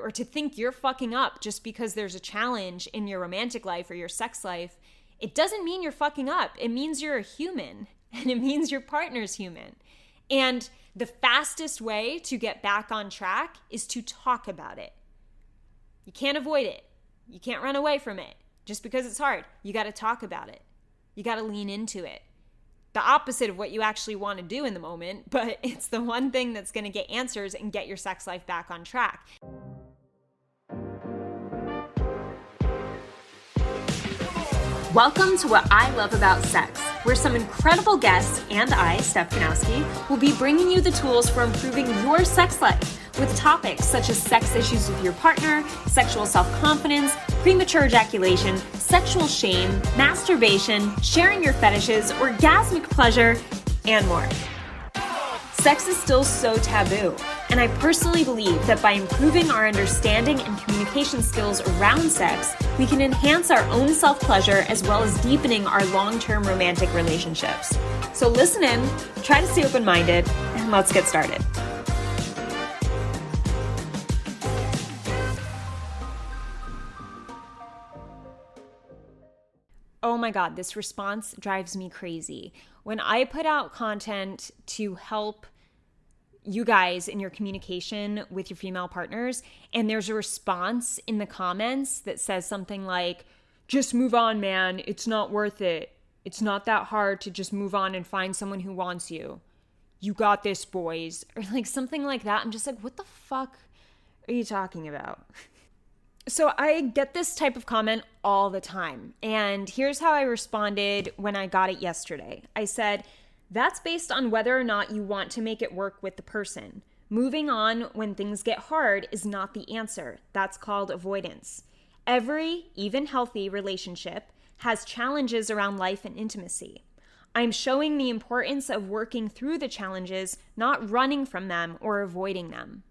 or to think you're fucking up just because there's a challenge in your romantic life or your sex life, it doesn't mean you're fucking up. It means you're a human, and it means your partner's human. And the fastest way to get back on track is to talk about it. You can't avoid it. You can't run away from it. Just because it's hard, you got to talk about it. You got to lean into it. The opposite of what you actually want to do in the moment, but it's the one thing that's going to get answers and get your sex life back on track. Welcome to What I Love About Sex, where some incredible guests and I, Steph Kanowski, will be bringing you the tools for improving your sex life with topics such as sex issues with your partner, sexual self-confidence, premature ejaculation, sexual shame, masturbation, sharing your fetishes, orgasmic pleasure, and more. Sex is still so taboo, and I personally believe that by improving our understanding and communication skills around sex, we can enhance our own self-pleasure as well as deepening our long-term romantic relationships. So listen in, try to stay open-minded, and let's get started. Oh my God, this response drives me crazy. When I put out content to help you guys in your communication with your female partners, and there's a response in the comments that says something like, just move on, man. It's not worth it. It's not that hard to just move on and find someone who wants you. You got this, boys. Or like something like that. I'm just like, what the fuck are you talking about? So I get this type of comment all the time. And here's how I responded when I got it yesterday. I said, that's based on whether or not you want to make it work with the person. Moving on when things get hard is not the answer. That's called avoidance. Every, even healthy relationship has challenges around life and intimacy. I'm showing the importance of working through the challenges, not running from them or avoiding them.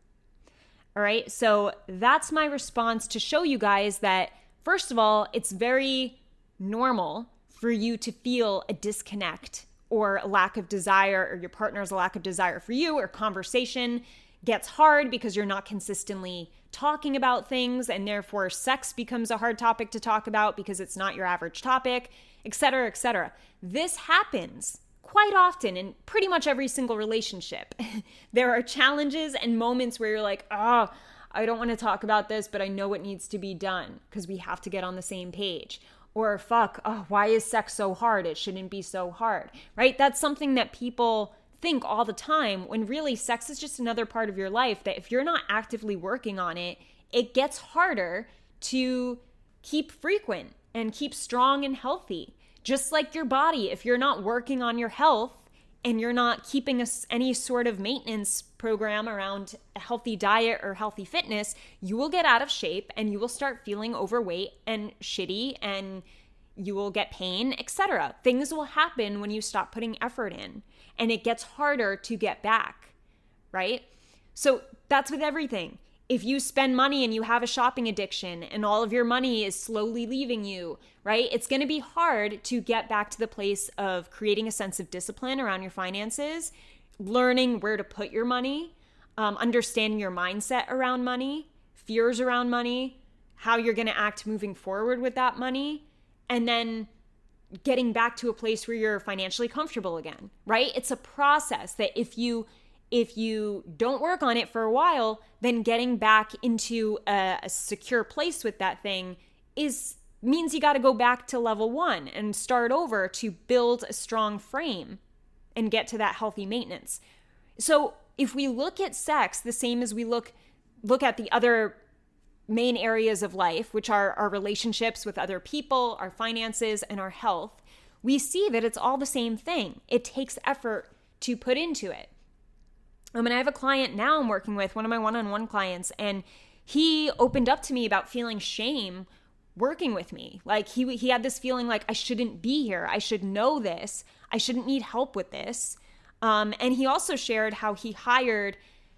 All right, so that's my response to show you guys that, first of all, it's very normal for you to feel a disconnect or a lack of desire, or your partner's a lack of desire for you, or conversation gets hard because you're not consistently talking about things, and therefore sex becomes a hard topic to talk about because it's not your average topic, et cetera, et cetera. This happens quite often in pretty much every single relationship. There are challenges and moments where you're like, oh, I don't want to talk about this, but I know it needs to be done because we have to get on the same page. Or fuck, oh, why is sex so hard? It shouldn't be so hard, right? That's something that people think all the time, when really sex is just another part of your life that if you're not actively working on it, it gets harder to keep frequent and keep strong and healthy. Just like your body, if you're not working on your health and you're not keeping any sort of maintenance program around a healthy diet or healthy fitness, you will get out of shape and you will start feeling overweight and shitty and you will get pain, etc. Things will happen when you stop putting effort in, and it gets harder to get back, right? So that's with everything. If you spend money and you have a shopping addiction and all of your money is slowly leaving you, right? It's going to be hard to get back to the place of creating a sense of discipline around your finances, learning where to put your money, understanding your mindset around money, fears around money, how you're going to act moving forward with that money, and then getting back to a place where you're financially comfortable again, right? It's a process that if you don't work on it for a while, then getting back into a secure place with that thing means you got to go back to level 1 and start over to build a strong frame and get to that healthy maintenance. So if we look at sex the same as we look at the other main areas of life, which are our relationships with other people, our finances, and our health, we see that it's all the same thing. It takes effort to put into it. I have a client now I'm working with, one of my one-on-one clients, and he opened up to me about feeling shame working with me. Like he had this feeling like, I shouldn't be here. I should know this. I shouldn't need help with this. And he also shared how he hired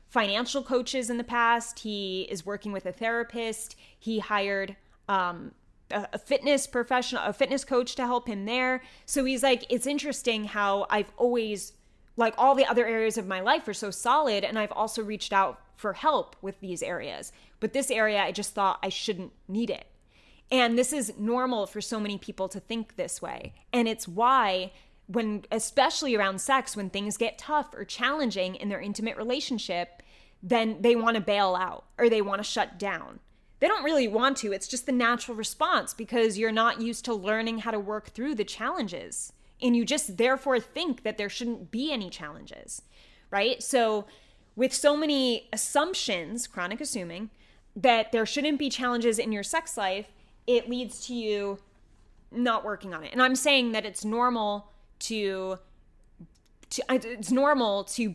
financial coaches in the past. He is working with a therapist. He hired a fitness professional, a fitness coach to help him there. So he's like, it's interesting how I've always, like, all the other areas of my life are so solid, and I've also reached out for help with these areas. But this area, I just thought I shouldn't need it. And this is normal for so many people to think this way. And it's why when, especially around sex, when things get tough or challenging in their intimate relationship, then they want to bail out or they want to shut down. They don't really want to. It's just the natural response because you're not used to learning how to work through the challenges. And you just therefore think that there shouldn't be any challenges, right? So with so many assumptions, chronic assuming, that there shouldn't be challenges in your sex life, it leads to you not working on it. And I'm saying that it's normal to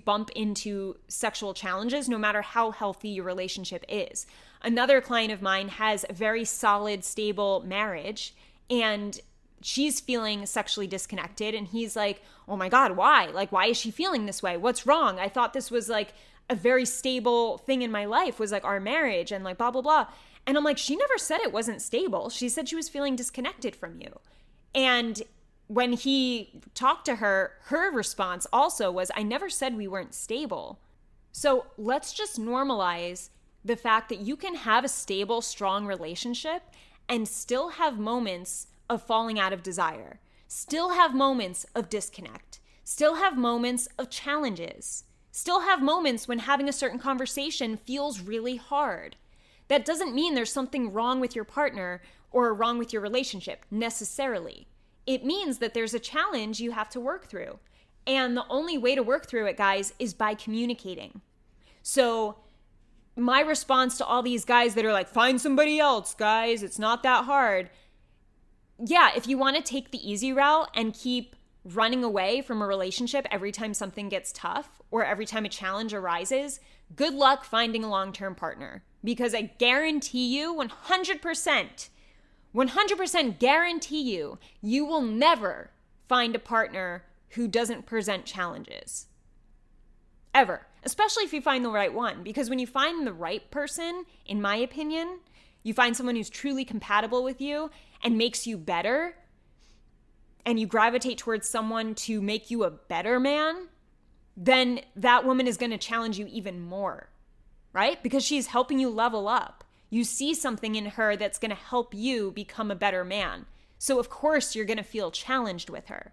bump into sexual challenges no matter how healthy your relationship is. Another client of mine has a very solid, stable marriage, and she's feeling sexually disconnected. And he's like, oh my God, why? Like, why is she feeling this way? What's wrong? I thought this was like a very stable thing in my life, was like our marriage and like blah, blah, blah. And I'm like, she never said it wasn't stable. She said she was feeling disconnected from you. And when he talked to her, her response also was, I never said we weren't stable. So let's just normalize the fact that you can have a stable, strong relationship and still have moments of falling out of desire, still have moments of disconnect, still have moments of challenges, still have moments when having a certain conversation feels really hard. That doesn't mean there's something wrong with your partner or wrong with your relationship necessarily. It means that there's a challenge you have to work through. And the only way to work through it, guys, is by communicating. So my response to all these guys that are like, find somebody else, guys, it's not that hard. Yeah, if you want to take the easy route and keep running away from a relationship every time something gets tough or every time a challenge arises, good luck finding a long-term partner. Because I guarantee you 100% guarantee you, you will never find a partner who doesn't present challenges. Ever. Especially if you find the right one. Because when you find the right person, in my opinion, you find someone who's truly compatible with you and makes you better, and you gravitate towards someone to make you a better man, then that woman is going to challenge you even more, right? Because she's helping you level up. You see something in her that's going to help you become a better man. So of course you're going to feel challenged with her.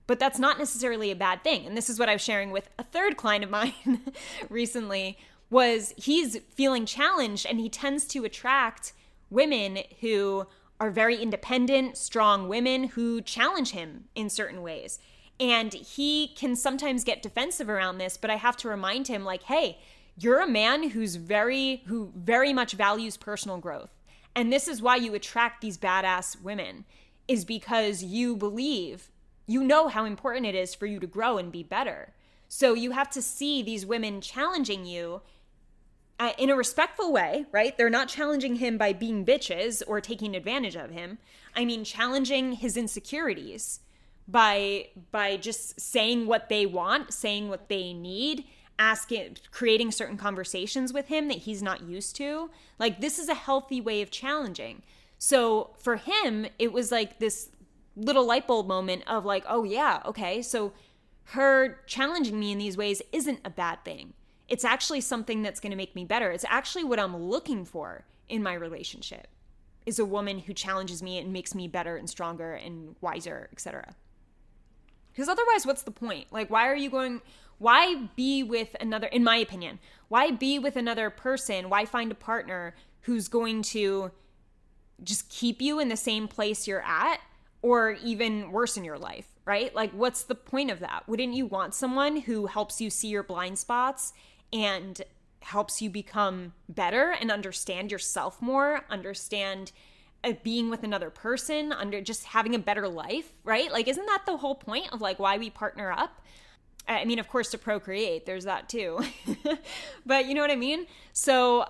But that's not necessarily a bad thing. And this is what I was sharing with a third client of mine recently, was he's feeling challenged and he tends to attract women who are very independent, strong women who challenge him in certain ways. And he can sometimes get defensive around this, but I have to remind him like, hey, you're a man who very much values personal growth. And this is why you attract these badass women, is because you believe, you know how important it is for you to grow and be better. So you have to see these women challenging you in a respectful way, right? They're not challenging him by being bitches or taking advantage of him. I mean, challenging his insecurities by just saying what they want, saying what they need, creating certain conversations with him that he's not used to. Like, this is a healthy way of challenging. So for him, it was like this little light bulb moment of like, oh yeah, okay, so her challenging me in these ways isn't a bad thing. It's actually something that's going to make me better. It's actually what I'm looking for in my relationship, is a woman who challenges me and makes me better and stronger and wiser, etc. Because otherwise, what's the point? Like, why be with another, in my opinion, why be with another person? Why find a partner who's going to just keep you in the same place you're at, or even worse in your life, right? Like, what's the point of that? Wouldn't you want someone who helps you see your blind spots and helps you become better and understand yourself more, understand being with another person, under just having a better life, right? Like, isn't that the whole point of like why we partner up? I mean, of course, to procreate, there's that too. But you know what I mean? So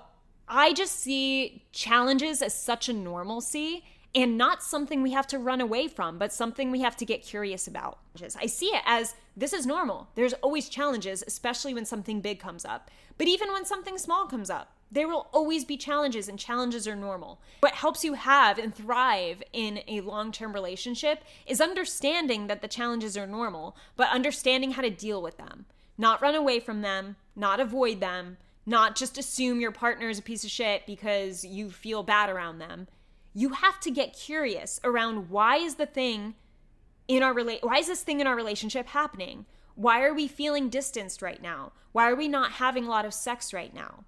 I just see challenges as such a normalcy and not something we have to run away from, but something we have to get curious about. I see it as, this is normal. There's always challenges, especially when something big comes up. But even when something small comes up, there will always be challenges, and challenges are normal. What helps you have and thrive in a long-term relationship is understanding that the challenges are normal, but understanding how to deal with them. Not run away from them, not avoid them, not just assume your partner is a piece of shit because you feel bad around them. You have to get curious around why is this thing in our relationship happening? Why are we feeling distanced right now? Why are we not having a lot of sex right now?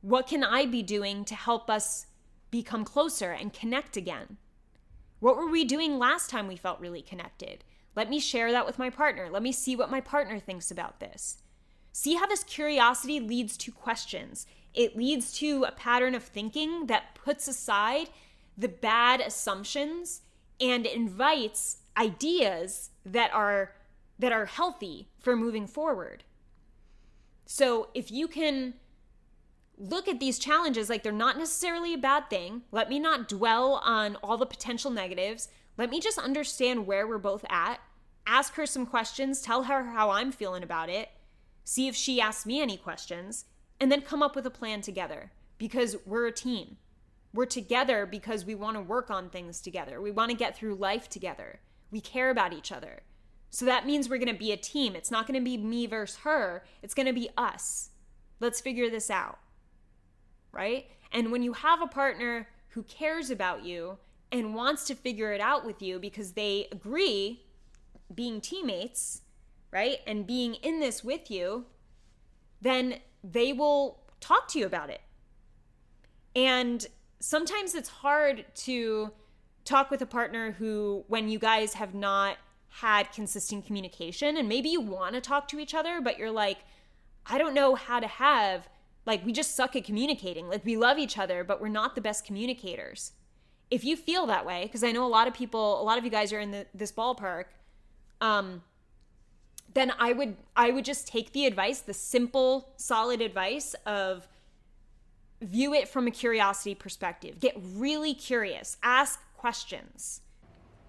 What can I be doing to help us become closer and connect again? What were we doing last time we felt really connected? Let me share that with my partner. Let me see what my partner thinks about this. See how this curiosity leads to questions. It leads to a pattern of thinking that puts aside the bad assumptions and invites ideas that are healthy for moving forward. So if you can look at these challenges like they're not necessarily a bad thing, let me not dwell on all the potential negatives. Let me just understand where we're both at, ask her some questions, tell her how I'm feeling about it, see if she asks me any questions, and then come up with a plan together because we're a team. We're together because we want to work on things together. We want to get through life together. We care about each other. So that means we're going to be a team. It's not going to be me versus her. It's going to be us. Let's figure this out. Right? And when you have a partner who cares about you and wants to figure it out with you because they agree, being teammates, right, and being in this with you, then they will talk to you about it. And sometimes it's hard to talk with a partner who, when you guys have not had consistent communication, and maybe you want to talk to each other, but you're like, I don't know how to have, like, we just suck at communicating. Like, we love each other, but we're not the best communicators. If you feel that way, because I know a lot of you guys are in this ballpark, then I would just take the advice, the simple, solid advice of view it from a curiosity perspective. Get really curious. Ask questions.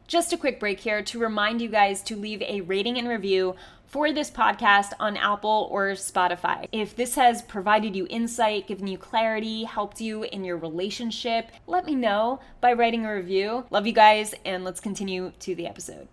Just a quick break here to remind you guys to leave a rating and review for this podcast on Apple or Spotify. If this has provided you insight, given you clarity, helped you in your relationship, let me know by writing a review. Love you guys, and let's continue to the episode.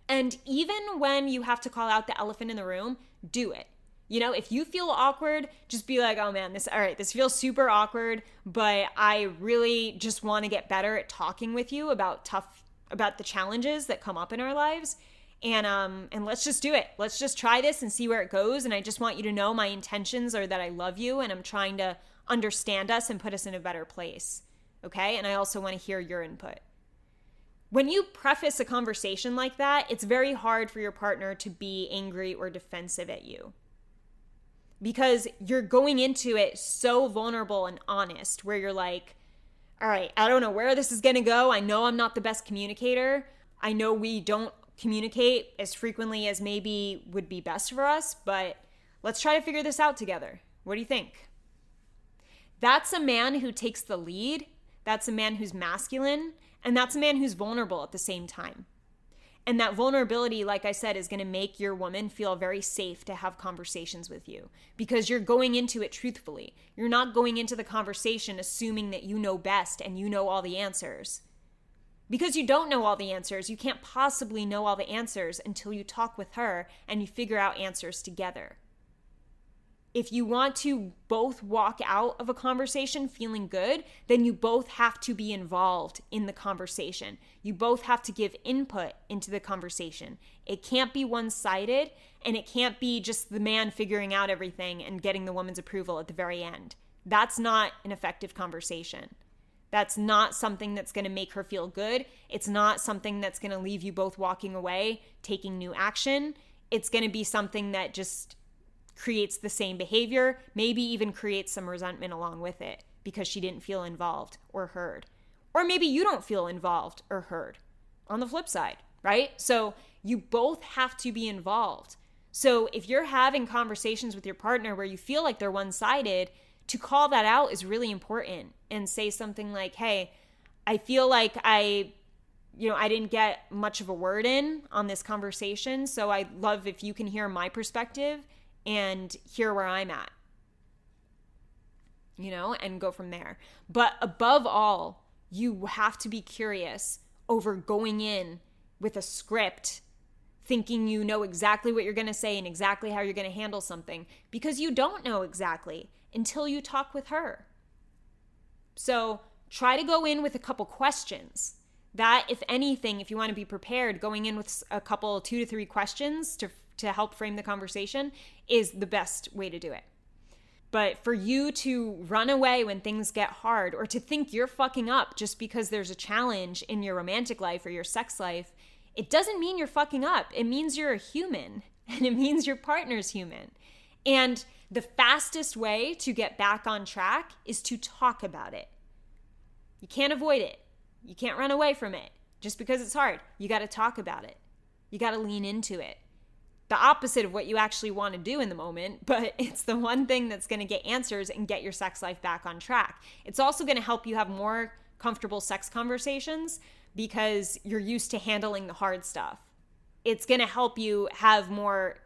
And even when you have to call out the elephant in the room, do it. You know, if you feel awkward, just be like, oh man, this feels super awkward, but I really just want to get better at talking with you about the challenges that come up in our lives. And let's just do it. Let's just try this and see where it goes. And I just want you to know my intentions are that I love you and I'm trying to understand us and put us in a better place. Okay? And I also want to hear your input. When you preface a conversation like that, it's very hard for your partner to be angry or defensive at you. Because you're going into it so vulnerable and honest, where you're like, all right, I don't know where this is going to go. I know I'm not the best communicator. I know we don't communicate as frequently as maybe would be best for us, but let's try to figure this out together. What do you think? That's a man who takes the lead. That's a man who's masculine. And that's a man who's vulnerable at the same time. And that vulnerability, like I said, is going to make your woman feel very safe to have conversations with you because you're going into it truthfully. You're not going into the conversation assuming that you know best and you know all the answers. Because you don't know all the answers, you can't possibly know all the answers until you talk with her and you figure out answers together. If you want to both walk out of a conversation feeling good, then you both have to be involved in the conversation. You both have to give input into the conversation. It can't be one-sided, and it can't be just the man figuring out everything and getting the woman's approval at the very end. That's not an effective conversation. That's not something that's going to make her feel good. It's not something that's going to leave you both walking away, taking new action. It's going to be something that just creates the same behavior, maybe even creates some resentment along with it because she didn't feel involved or heard. Or maybe you don't feel involved or heard on the flip side, right? So you both have to be involved. So if you're having conversations with your partner where you feel like they're one-sided, to call that out is really important and say something like, hey, I feel like I didn't get much of a word in on this conversation, so I'd love if you can hear my perspective and hear where I'm at, and go from there. But above all, you have to be curious over going in with a script, thinking you know exactly what you're going to say and exactly how you're going to handle something, because you don't know exactly. until you talk with her. So try to go in with a couple questions. That, if anything, if you want to be prepared, going in with a couple, 2 to 3 questions to help frame the conversation is the best way to do it. But for you to run away when things get hard, or to think you're fucking up just because there's a challenge in your romantic life or your sex life, it doesn't mean you're fucking up. It means you're a human, and it means your partner's human. And the fastest way to get back on track is to talk about it. You can't avoid it. You can't run away from it just because it's hard. You got to talk about it. You got to lean into it. The opposite of what you actually want to do in the moment, but it's the one thing that's going to get answers and get your sex life back on track. It's also going to help you have more comfortable sex conversations because you're used to handling the hard stuff. It's going to help you have more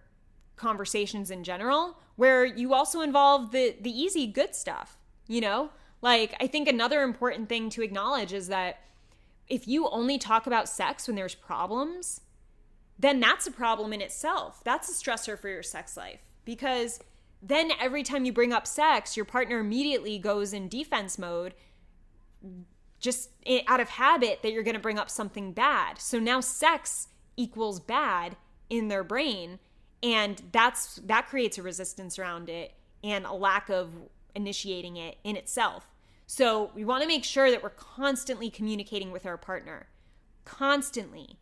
conversations in general where you also involve the easy, good stuff, you know? Like, I think another important thing to acknowledge is that if you only talk about sex when there's problems, then that's a problem in itself. That's a stressor for your sex life, because then every time you bring up sex, your partner immediately goes in defense mode, just out of habit that you're going to bring up something bad. So now sex equals bad in their brain, and that creates a resistance around it and a lack of initiating it in itself. So we want to make sure that we're constantly communicating with our partner. Constantly.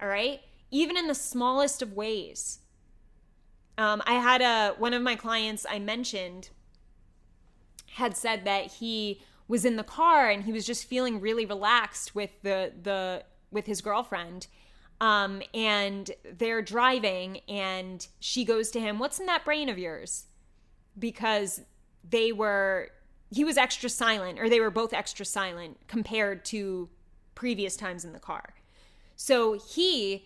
All right? Even in the smallest of ways. I had one of my clients I mentioned had said that he was in the car and he was just feeling really relaxed with with his girlfriend. And they're driving and she goes to him, "What's in that brain of yours?" Because he was extra silent, or they were both extra silent compared to previous times in the car. So he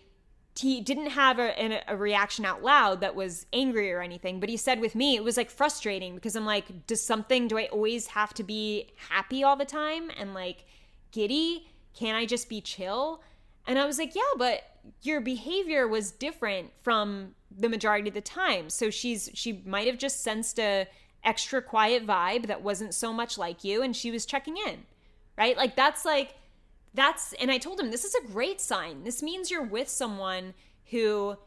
didn't have a reaction out loud that was angry or anything, but he said with me, it was like frustrating because I'm like, do I always have to be happy all the time and like giddy? Can't I just be chill? And I was like, yeah, but your behavior was different from the majority of the time. So she might have just sensed a extra quiet vibe that wasn't so much like you, and she was checking in, right? And I told him, this is a great sign. This means you're with someone who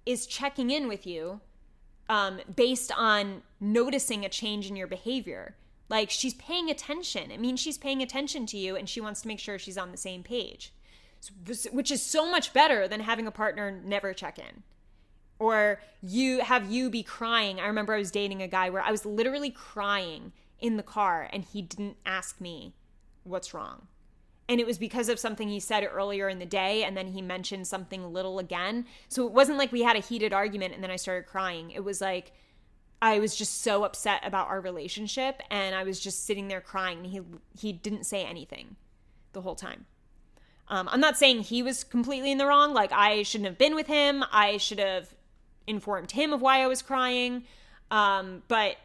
is checking in with you based on noticing a change in your behavior. Like, she's paying attention. It means she's paying attention to you and she wants to make sure she's on the same page, which is so much better than having a partner never check in. Or you be crying. I remember I was dating a guy where I was literally crying in the car and he didn't ask me what's wrong. And it was because of something he said earlier in the day, and then he mentioned something little again. So it wasn't like we had a heated argument and then I started crying. It was like I was just so upset about our relationship and I was just sitting there crying, and he didn't say anything the whole time. I'm not saying he was completely in the wrong. Like, I shouldn't have been with him. I should have informed him of why I was crying. But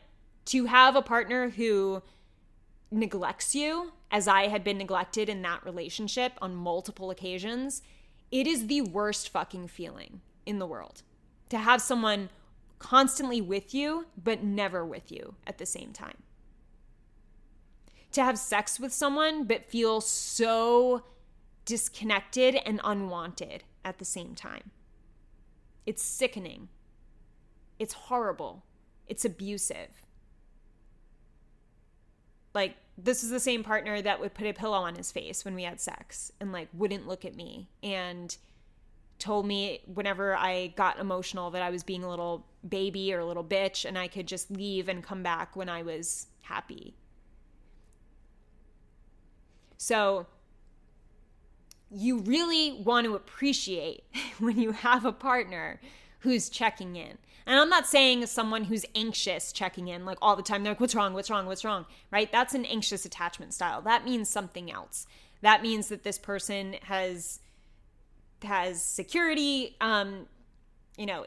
to have a partner who neglects you, as I had been neglected in that relationship on multiple occasions, it is the worst fucking feeling in the world. To have someone constantly with you, but never with you at the same time. To have sex with someone, but feel so disconnected and unwanted at the same time. It's sickening. It's horrible. It's abusive. Like, this is the same partner that would put a pillow on his face when we had sex and like wouldn't look at me and told me whenever I got emotional that I was being a little baby or a little bitch and I could just leave and come back when I was happy. So you really want to appreciate when you have a partner who's checking in. And I'm not saying someone who's anxious checking in like all the time. They're like, what's wrong, right? That's an anxious attachment style. That means something else. That means that this person has security,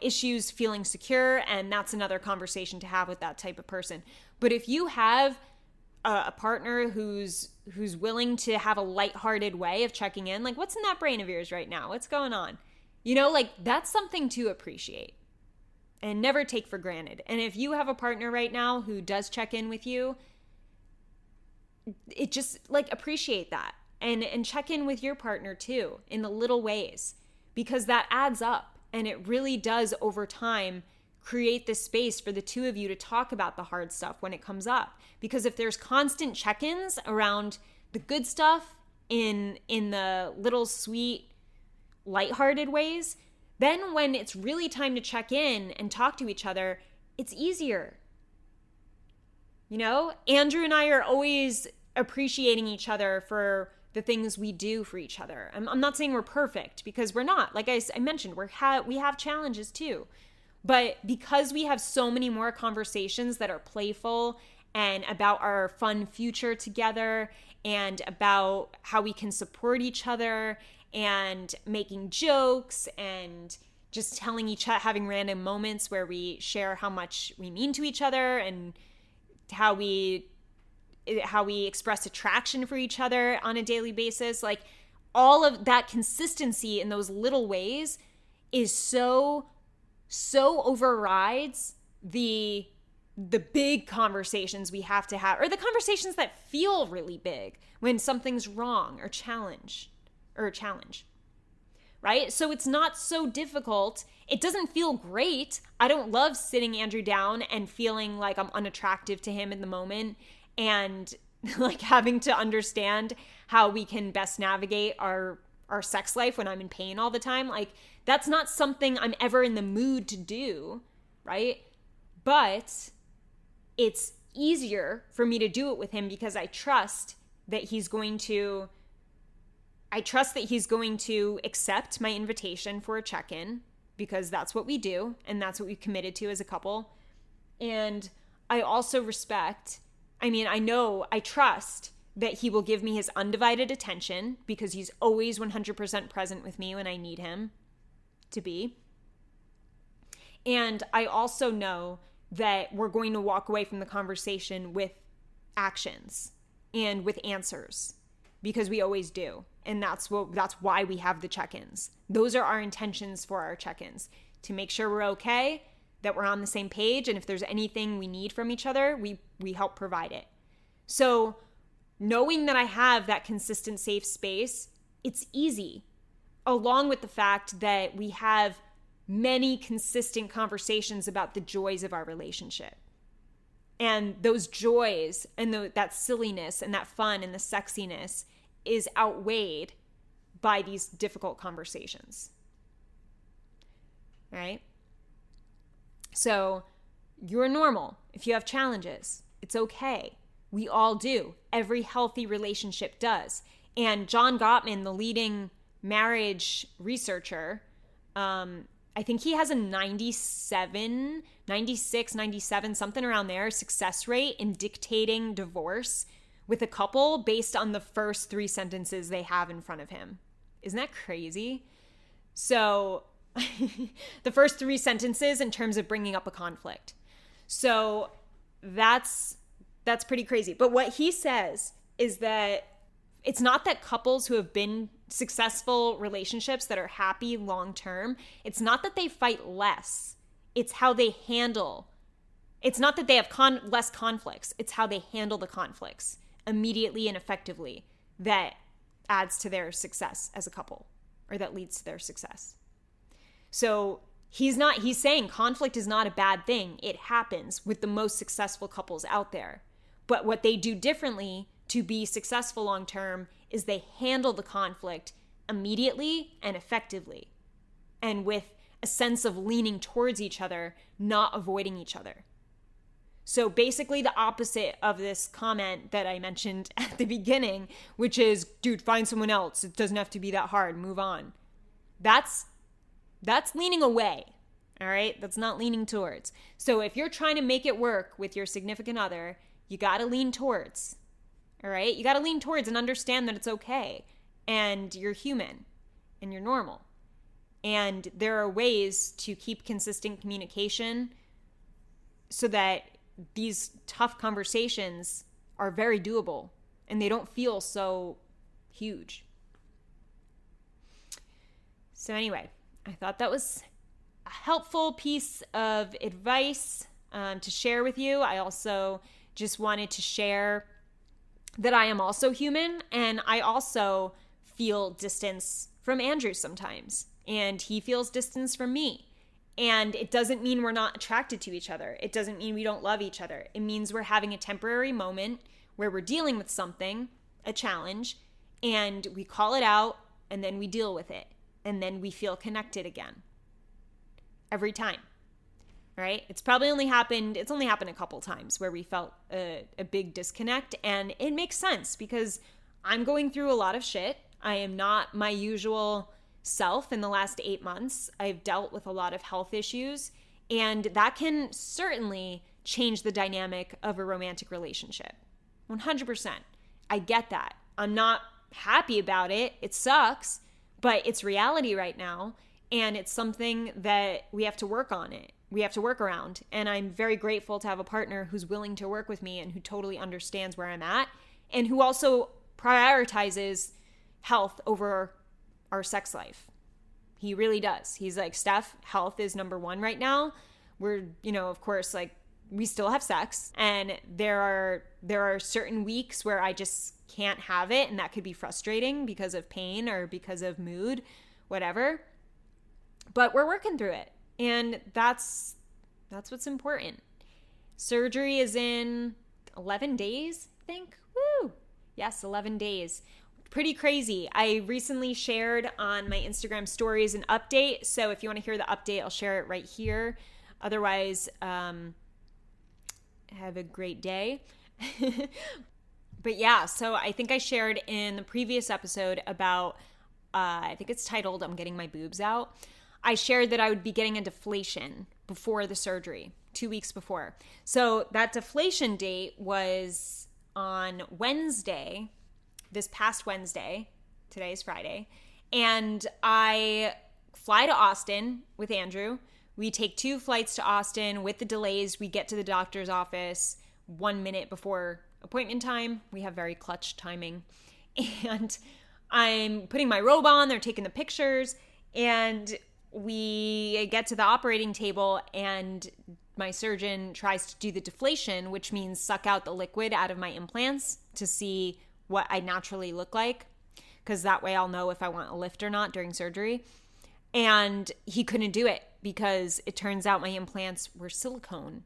issues feeling secure, and that's another conversation to have with that type of person. But if you have a partner who's willing to have a lighthearted way of checking in, like, what's in that brain of yours right now? What's going on? Like, that's something to appreciate. and never take for granted. And if you have a partner right now who does check in with you, it just like appreciate that and check in with your partner too in the little ways, because that adds up and it really does over time create this space for the two of you to talk about the hard stuff when it comes up. Because if there's constant check-ins around the good stuff in the little sweet lighthearted ways, then when it's really time to check in and talk to each other, it's easier. You know, Andrew and I are always appreciating each other for the things we do for each other. I'm not saying we're perfect, because we're not. Like I mentioned, we have challenges too. But because we have so many more conversations that are playful and about our fun future together and about how we can support each other and making jokes and just having random moments where we share how much we mean to each other and how we express attraction for each other on a daily basis, like all of that consistency in those little ways is so overrides the big conversations we have to have, or the conversations that feel really big when something's wrong or a challenge, right? So it's not so difficult. It doesn't feel great. I don't love sitting Andrew down and feeling like I'm unattractive to him in the moment and like having to understand how we can best navigate our sex life when I'm in pain all the time. Like, that's not something I'm ever in the mood to do, right? But it's easier for me to do it with him because I trust that he's going to accept my invitation for a check-in, because that's what we do and that's what we've committed to as a couple. And I also I trust that he will give me his undivided attention, because he's always 100% present with me when I need him to be. And I also know that we're going to walk away from the conversation with actions and with answers, because we always do. And that's why we have the check-ins. Those are our intentions for our check-ins, to make sure we're okay, that we're on the same page, and if there's anything we need from each other, we help provide it. So knowing that I have that consistent safe space, it's easy, along with the fact that we have many consistent conversations about the joys of our relationship. And those joys and that silliness and that fun and the sexiness is outweighed by these difficult conversations. Right? So you're normal. If you have challenges, it's okay. We all do. Every healthy relationship does. And John Gottman, the leading marriage researcher, I think he has a 96, 97, something around there, success rate in dictating divorce with a couple based on the first 3 sentences they have in front of him. Isn't that crazy? So the first 3 sentences in terms of bringing up a conflict. So that's pretty crazy. But what he says is that it's not that couples who have been successful relationships that are happy long-term, it's not that they fight less. It's how they handle. It's not that they have less conflicts. It's how they handle the conflicts immediately and effectively that adds to their success as a couple, or that leads to their success. So he's saying conflict is not a bad thing. It happens with the most successful couples out there. But what they do differently to be successful long-term is they handle the conflict immediately and effectively, and with a sense of leaning towards each other, not avoiding each other. So basically the opposite of this comment that I mentioned at the beginning, which is, dude, find someone else. It doesn't have to be that hard. Move on. That's leaning away. All right? That's not leaning towards. So if you're trying to make it work with your significant other, you got to lean towards. All right? You got to lean towards and understand that it's okay. And you're human. And you're normal. And there are ways to keep consistent communication so that these tough conversations are very doable and they don't feel so huge. So anyway, I thought that was a helpful piece of advice to share with you. I also just wanted to share that I am also human, and I also feel distance from Andrew sometimes, and he feels distance from me. And it doesn't mean we're not attracted to each other. It doesn't mean we don't love each other. It means we're having a temporary moment where we're dealing with something, a challenge, and we call it out, and then we deal with it, and then we feel connected again. Every time, right? It's only happened a couple times where we felt a big disconnect, and it makes sense because I'm going through a lot of shit. I am not my usual self in the last 8 months. I've dealt with a lot of health issues, and that can certainly change the dynamic of a romantic relationship. 100%. I get that. I'm not happy about it. It sucks, but it's reality right now, and it's something that we have to work on it. We have to work around, and I'm very grateful to have a partner who's willing to work with me and who totally understands where I'm at, and who also prioritizes health over our sex life. He really does. He's like, Steph, health is number one right now. We're, of course, like, we still have sex, and there are certain weeks where I just can't have it, and that could be frustrating because of pain or because of mood, whatever. But we're working through it, and that's what's important. Surgery is in 11 days, I think. Woo! Yes, 11 days. Pretty crazy. I recently shared on my Instagram stories an update. So if you want to hear the update, I'll share it right here. Otherwise, have a great day. But yeah, so I think I shared in the previous episode about, I think it's titled, I'm Getting My Boobs Out. I shared that I would be getting a deflation before the surgery, 2 weeks before. So that deflation date was on Wednesday, this past Wednesday. Today is Friday. And I fly to Austin with Andrew. We take 2 flights to Austin. With the delays, we get to the doctor's office 1 minute before appointment time. We have very clutch timing. And I'm putting my robe on. They're taking the pictures. And we get to the operating table, and my surgeon tries to do the deflation, which means suck out the liquid out of my implants to see what I naturally look like, because that way I'll know if I want a lift or not during surgery. And he couldn't do it because it turns out my implants were silicone,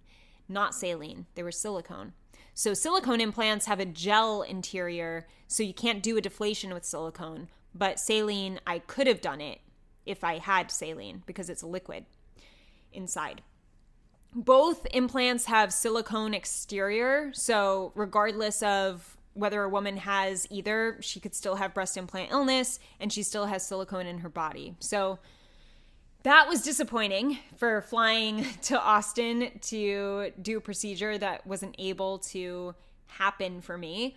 not saline. They were silicone. So silicone implants have a gel interior, so you can't do a deflation with silicone. But saline, I could have done it if I had saline because it's a liquid inside. Both implants have silicone exterior, so regardless of whether a woman has either, she could still have breast implant illness, and she still has silicone in her body. So that was disappointing for flying to Austin to do a procedure that wasn't able to happen for me.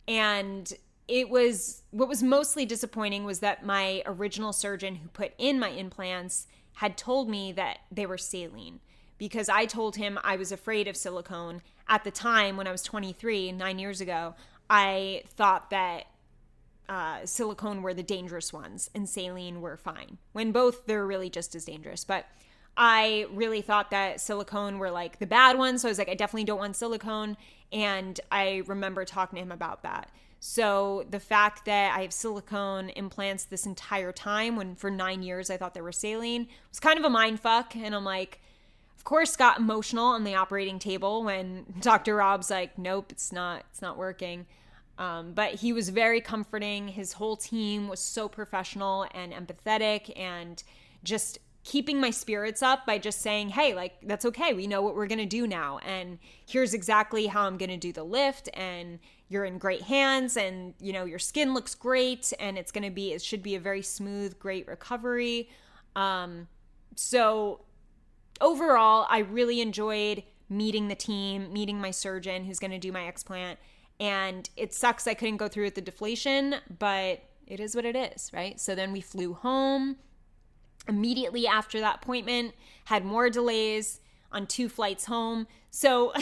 And what was mostly disappointing was that my original surgeon who put in my implants had told me that they were saline, because I told him I was afraid of silicone. At the time, when I was 23, 9 years ago, I thought that silicone were the dangerous ones and saline were fine, when both they're really just as dangerous. But I really thought that silicone were like the bad ones. So I was like, I definitely don't want silicone. And I remember talking to him about that. So the fact that I have silicone implants this entire time, when for 9 years I thought they were saline, was kind of a mind fuck. And I'm like, of course, got emotional on the operating table when Dr. Rob's like, nope, it's not working. But he was very comforting. His whole team was so professional and empathetic, and just keeping my spirits up by just saying, hey, like, that's okay. We know what we're going to do now. And here's exactly how I'm going to do the lift. And you're in great hands, and, your skin looks great, and it should be a very smooth, great recovery. So overall, I really enjoyed meeting the team, meeting my surgeon who's going to do my explant. And it sucks I couldn't go through with the deflation, but it is what it is, right? So then we flew home. Immediately after that appointment, had more delays on 2 flights home. So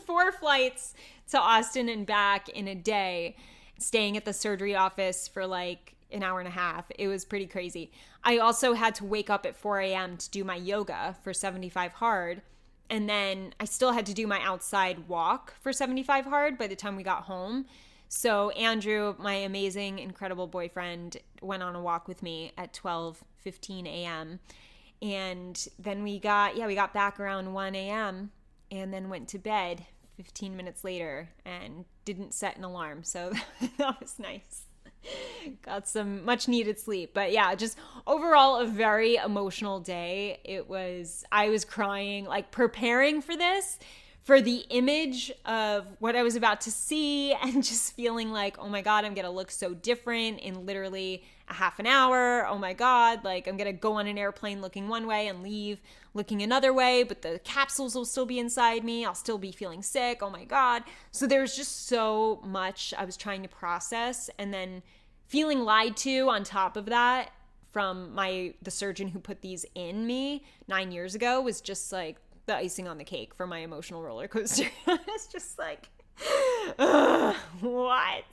4 flights to Austin and back in a day, staying at the surgery office for like an hour and a half. It was pretty crazy. I also had to wake up at 4 a.m. to do my yoga for 75 hard. And then I still had to do my outside walk for 75 hard by the time we got home. So Andrew, my amazing, incredible boyfriend, went on a walk with me at 12:15 a.m. And then we got back around 1 a.m. and then went to bed 15 minutes later and didn't set an alarm. So that was nice. Got some much needed sleep. But yeah, just overall a very emotional day. I was crying, like preparing for this, for the image of what I was about to see, and just feeling like, oh my God, I'm going to look so different in literally a half an hour. Oh my God, like I'm going to go on an airplane looking one way and leave looking another way, but the capsules will still be inside me. I'll still be feeling sick. Oh my God. So there's just so much I was trying to process, and then feeling lied to on top of that from the surgeon who put these in me 9 years ago was just like the icing on the cake for my emotional roller coaster. It's just like, what?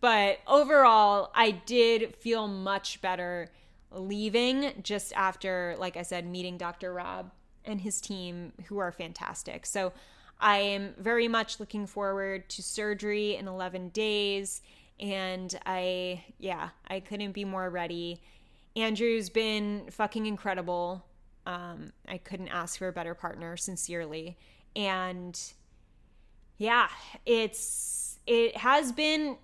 But overall, I did feel much better leaving just after, like I said, meeting Dr. Rob and his team, who are fantastic. So I am very much looking forward to surgery in 11 days. And I couldn't be more ready. Andrew's been fucking incredible. I couldn't ask for a better partner, sincerely. And yeah, it has been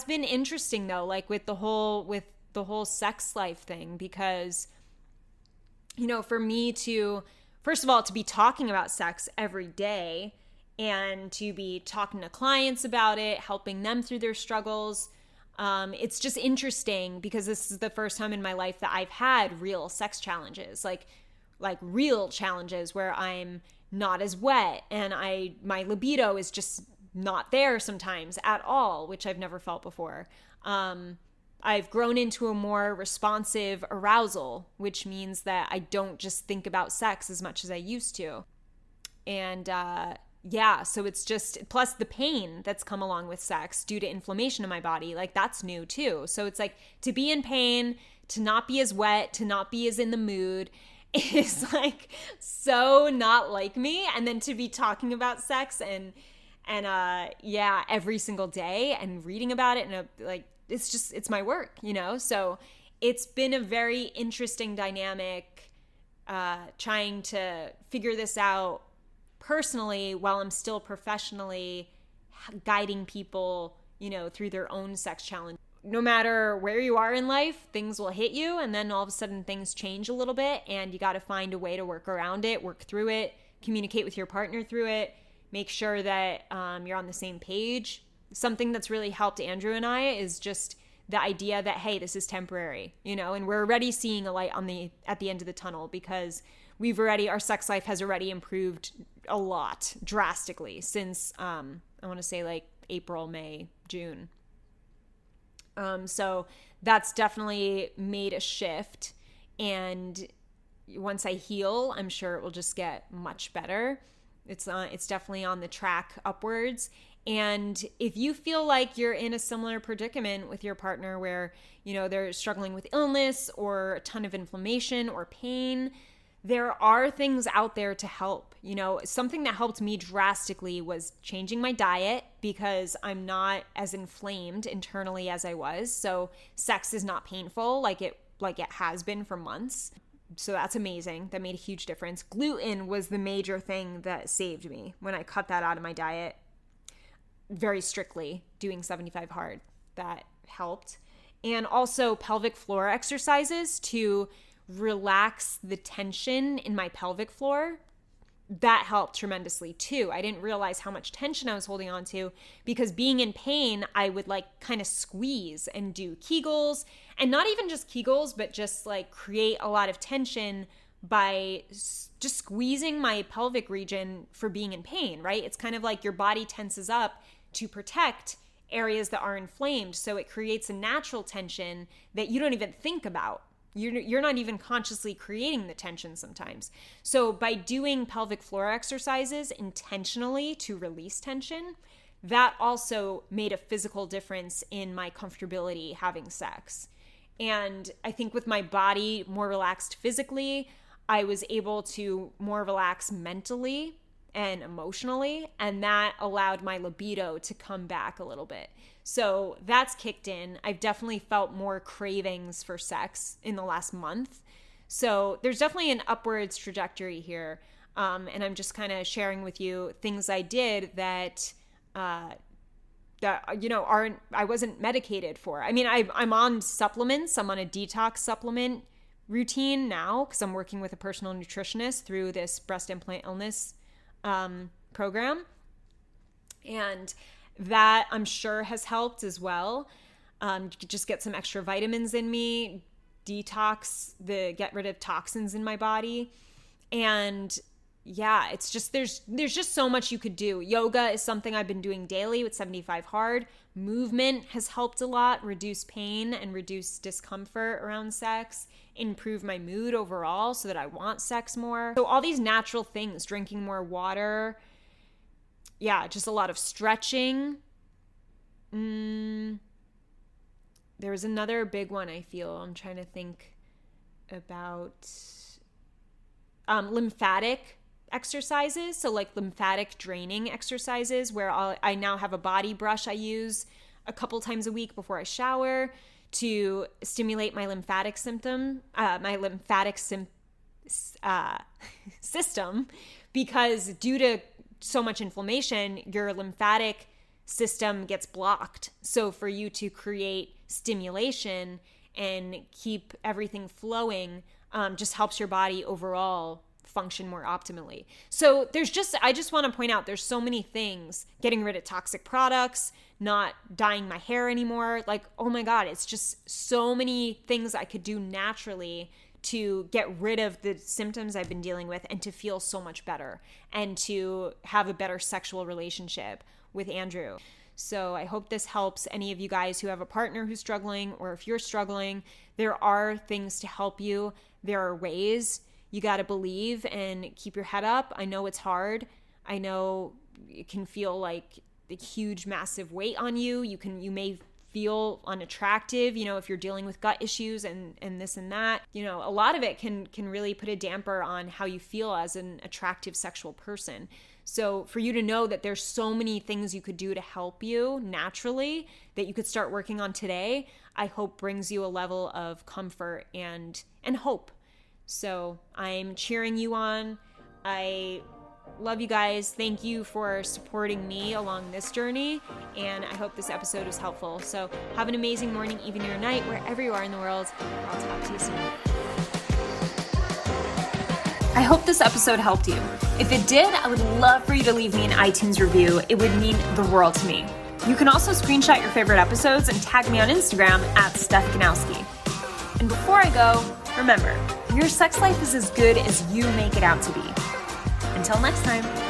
interesting though, like with the whole sex life thing, because, you know, for me to, first of all, to be talking about sex every day and to be talking to clients about it, helping them through their struggles. It's just interesting because this is the first time in my life that I've had real sex challenges, like real challenges where I'm not as wet and my libido is just not there sometimes at all, which I've never felt before. I've grown into a more responsive arousal, which means that I don't just think about sex as much as I used to. And yeah, so it's just, plus the pain that's come along with sex due to inflammation in my body, like that's new too. So it's like to be in pain, to not be as wet, to not be as in the mood is like so not like me. And then to be talking about sex and every single day and reading about it, and like it's my work, you know? So it's been a very interesting dynamic, trying to figure this out personally while I'm still professionally guiding people, you know, through their own sex challenge. No matter where you are in life, things will hit you, and then all of a sudden things change a little bit, and you got to find a way to work around it, work through it, communicate with your partner through it, make sure that you're on the same page. Something that's really helped Andrew and I is just the idea that, hey, this is temporary, you know, and we're already seeing a light at the end of the tunnel, because our sex life has already improved a lot, drastically, since I want to say like April, May, June. So that's definitely made a shift, and once I heal, I'm sure it will just get much better. It's definitely on the track upwards. And if you feel like you're in a similar predicament with your partner where, you know, they're struggling with illness or a ton of inflammation or pain, there are things out there to help. You know, something that helped me drastically was changing my diet, because I'm not as inflamed internally as I was. So sex is not painful like it has been for months. So that's amazing. That made a huge difference. Gluten was the major thing that saved me when I cut that out of my diet very strictly, doing 75 hard. That helped. And also pelvic floor exercises to relax the tension in my pelvic floor. That helped tremendously too. I didn't realize how much tension I was holding on to, because being in pain, I would like kind of squeeze and do Kegels, and not even just Kegels, but just like create a lot of tension by just squeezing my pelvic region for being in pain, right? It's kind of like your body tenses up to protect areas that are inflamed. So it creates a natural tension that you don't even think about. You're not even consciously creating the tension sometimes. So by doing pelvic floor exercises intentionally to release tension, that also made a physical difference in my comfortability having sex. And I think with my body more relaxed physically, I was able to more relax mentally and emotionally, and that allowed my libido to come back a little bit. So that's kicked in. I've definitely felt more cravings for sex in the last month. So there's definitely an upwards trajectory here. And I'm just kind of sharing with you things I did that I wasn't medicated for. I mean, I'm on supplements. I'm on a detox supplement routine now because I'm working with a personal nutritionist through this breast implant illness program. And that I'm sure has helped as well. Just get some extra vitamins in me, get rid of toxins in my body. And yeah, it's just, there's just so much you could do. Yoga is something I've been doing daily with 75 Hard. Movement has helped a lot, reduce pain and reduce discomfort around sex, improve my mood overall so that I want sex more. So all these natural things, drinking more water, yeah, just a lot of stretching. There was another big one I feel. I'm trying to think about lymphatic exercises. So like lymphatic draining exercises where I now have a body brush I use a couple times a week before I shower to stimulate my lymphatic system, because due to so much inflammation, your lymphatic system gets blocked. So for you to create stimulation and keep everything flowing just helps your body overall function more optimally. So I just want to point out there's so many things, getting rid of toxic products, not dyeing my hair anymore. Like, oh my God, it's just so many things I could do naturally to get rid of the symptoms I've been dealing with and to feel so much better and to have a better sexual relationship with Andrew. So I hope this helps any of you guys who have a partner who's struggling, or if you're struggling, there are things to help you. There are ways. You got to believe and keep your head up. I know it's hard. I know it can feel like a huge, massive weight on you. You may feel unattractive, if you're dealing with gut issues and this and that. A lot of it can really put a damper on how you feel as an attractive sexual person. So for you to know that there's so many things you could do to help you naturally that you could start working on today, I hope brings you a level of comfort and hope. So I'm cheering you on. I love you guys. Thank you for supporting me along this journey, and I hope this episode was helpful. So have an amazing morning, evening, or night, wherever you are in the world. I'll talk to you soon. I hope this episode helped you. If it did, I would love for you to leave me an iTunes review. It would mean the world to me. You can also screenshot your favorite episodes and tag me on Instagram @StephGanowski. And before I go, remember, your sex life is as good as you make it out to be. Until next time.